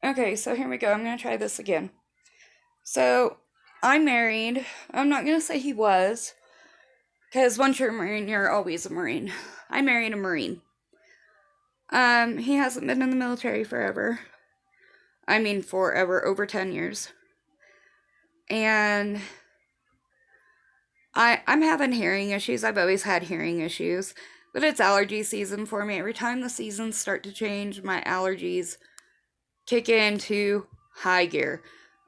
Okay, so here we go. I'm going to try this again. So, I'm married. I'm not going to say he was, because once you're a Marine, you're always a Marine. I married a Marine. He hasn't been in the military forever. I mean, forever, over 10 years. And I'm having hearing issues. I've always had hearing issues, but it's allergy season for me. Every time the seasons start to change, my allergies kick into high gear.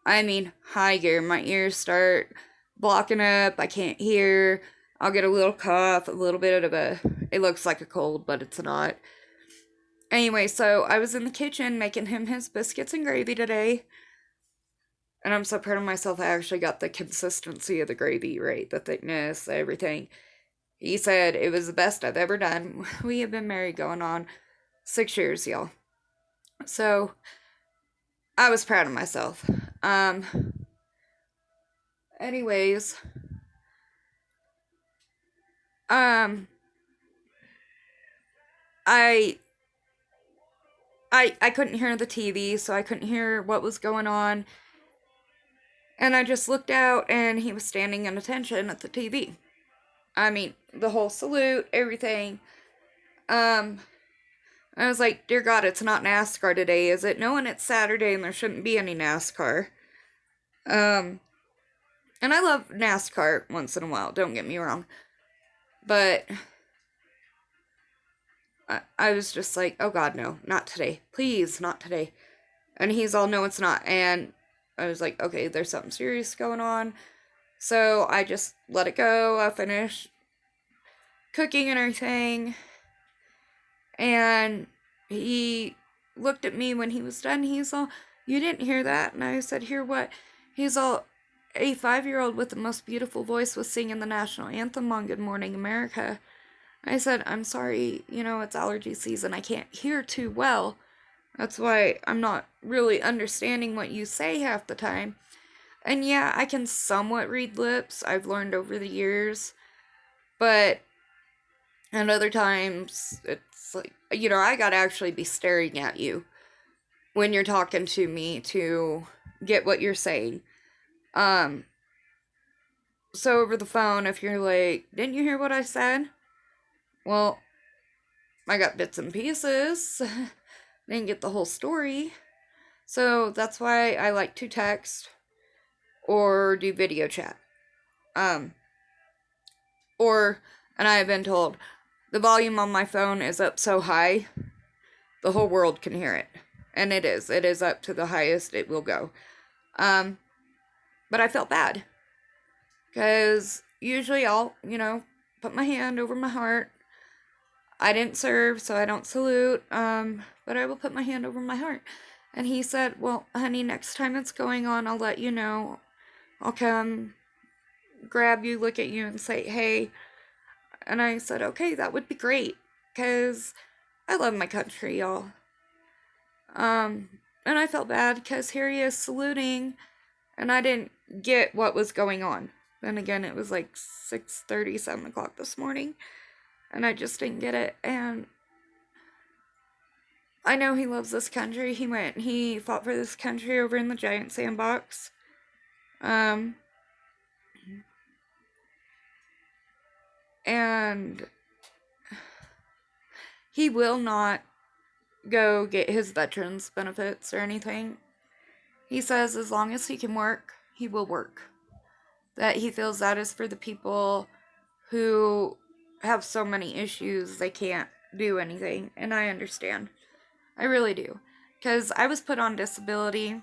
I mean, high gear. My ears start blocking up. I can't hear. I'll get a little cough, a little bit of a. It looks like a cold, but it's not. Anyway, so I was in the kitchen making him his biscuits and gravy today. And I'm so proud of myself. I actually got the consistency of the gravy right, the thickness, everything. He said it was the best I've ever done. We have been married going on 6 years, y'all. So I was proud of myself. Um, anyways, um, I I couldn't hear the TV, so I couldn't hear what was going on. And I just looked out, and he was standing in attention at the TV. I mean, the whole salute, everything. Um, I was like, dear God, it's not NASCAR today, is it? No, and it's Saturday, and there shouldn't be any NASCAR. Um, and I love NASCAR once in a while. Don't get me wrong, but I was just like, oh God, no, not today. Please, not today. And he's all, no, it's not. And I was like, okay, there's something serious going on. So I just let it go. I finished cooking and everything. And he looked at me when he was done. He's all, you didn't hear that? And I said, hear what? He's all, a 5-year-old with the most beautiful voice was singing the national anthem on Good Morning America. I said, I'm sorry, it's allergy season. I can't hear too well. That's why I'm not really understanding what you say half the time. And yeah, I can somewhat read lips. I've learned over the years. But at other times, it's like, I gotta actually be staring at you when you're talking to me to get what you're saying. Um, so over the phone, if you're like, didn't you hear what I said? Well, I got bits and pieces. Didn't get the whole story. So that's why I like to text or do video chat. Um, or, and I have been told, the volume on my phone is up so high, the whole world can hear it. And it is. It is up to the highest it will go. Um, but I felt bad. Because usually I'll, put my hand over my heart. I didn't serve, so I don't salute. But I will put my hand over my heart. And he said, well, honey, next time it's going on, I'll let you know. I'll come grab you, look at you, and say, hey. And I said, okay, that would be great. Because I love my country, y'all. And I felt bad because here he is saluting, and I didn't get what was going on. Then again, it was like 6:30, 7 o'clock this morning, and I just didn't get it. And I know he loves this country. He fought for this country over in the giant sandbox. Um, and he will not go get his veterans benefits or anything. He says as long as he can work, he will work. That he feels that is for the people who have so many issues they can't do anything. And I understand. I really do. Because I was put on disability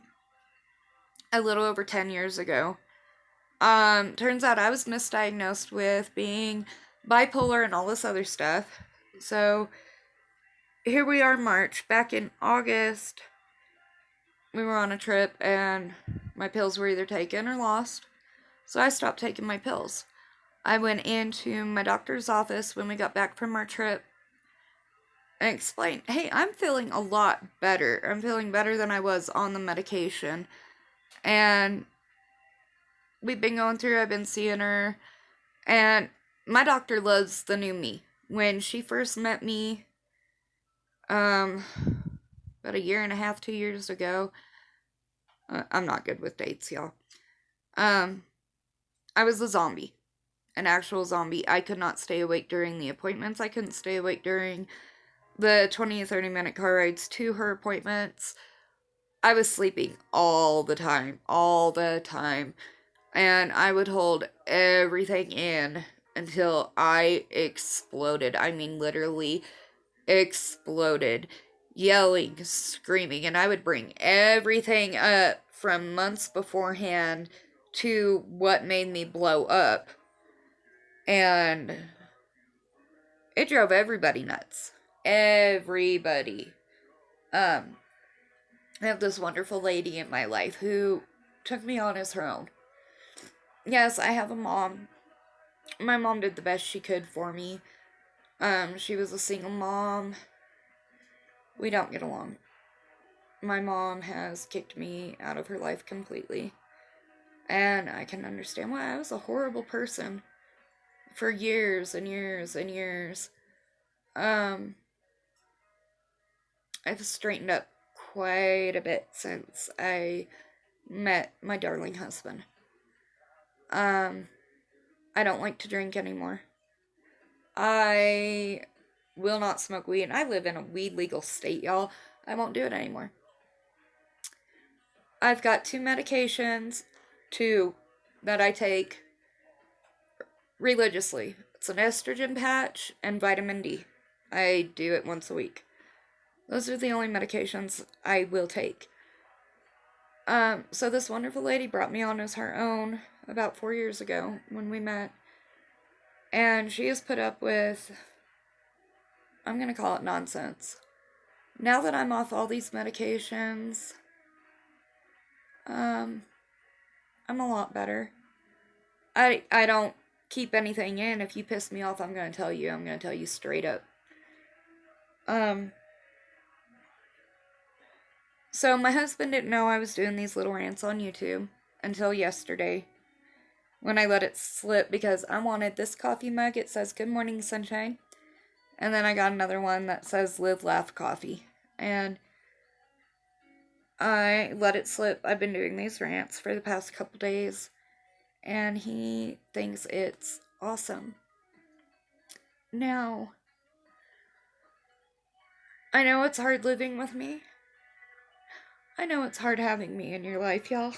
a little over 10 years ago. Turns out I was misdiagnosed with being bipolar and all this other stuff. So here we are, March. Back in August, we were on a trip and my pills were either taken or lost. So I stopped taking my pills. I went into my doctor's office when we got back from our trip and explained, hey, I'm feeling a lot better. I'm feeling better than I was on the medication. And we've been going through, I've been seeing her. And my doctor loves the new me. When she first met me, um, about a year and a half, 2 years ago. I'm not good with dates, y'all. I was a zombie, an actual zombie. I could not stay awake during the appointments. I couldn't stay awake during the 20 or 30 minute car rides to her appointments. I was sleeping all the time, and I would hold everything in until I exploded. I mean, literally exploded, yelling, screaming, and I would bring everything up from months beforehand to what made me blow up. And it drove everybody nuts. Everybody. I have this wonderful lady in my life who took me on as her own. Yes, I have a mom. My mom did the best she could for me. She was a single mom. We don't get along. My mom has kicked me out of her life completely. And I can understand why. I was a horrible person for years and years and years. I've straightened up quite a bit since I met my darling husband. I don't like to drink anymore. I will not smoke weed. I live in a weed legal state, y'all. I won't do it anymore. I've got 2 medications, that I take religiously. It's an estrogen patch and vitamin D. I do it once a week. Those are the only medications I will take. So this wonderful lady brought me on as her own about 4 years ago when we met. And she has put up with, I'm going to call it nonsense. Now that I'm off all these medications, I'm a lot better. I don't keep anything in. If you piss me off, I'm going to tell you. I'm going to tell you straight up. So my husband didn't know I was doing these little rants on YouTube until yesterday, when I let it slip because I wanted this coffee mug. It says "Good Morning Sunshine," and then I got another one that says "Live Laugh Coffee," and I let it slip. I've been doing these rants for the past couple days, and he thinks it's awesome. Now, I know it's hard living with me. I know it's hard having me in your life, y'all.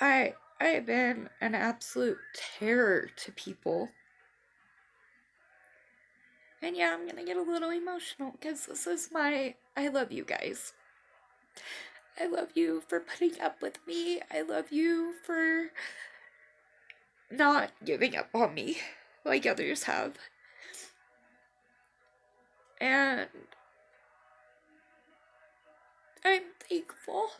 I have been an absolute terror to people. And yeah, I'm gonna get a little emotional because this is I love you guys. I love you for putting up with me. I love you for not giving up on me like others have. And I'm thankful.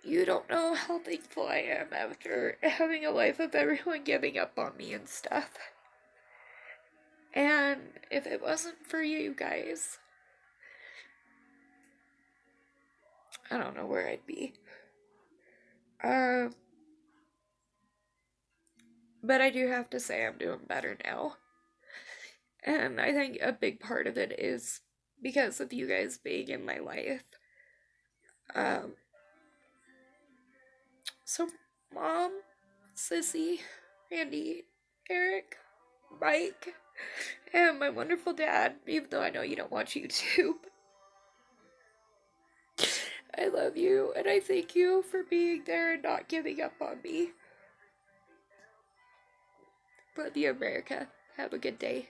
You don't know how thankful I am after having a life of everyone giving up on me and stuff. And if it wasn't for you guys, I don't know where I'd be. But I do have to say I'm doing better now. And I think a big part of it is because of you guys being in my life. So, Mom, Sissy, Randy, Eric, Mike, and my wonderful dad, even though I know you don't watch YouTube. I love you, and I thank you for being there and not giving up on me. Love you, America. Have a good day.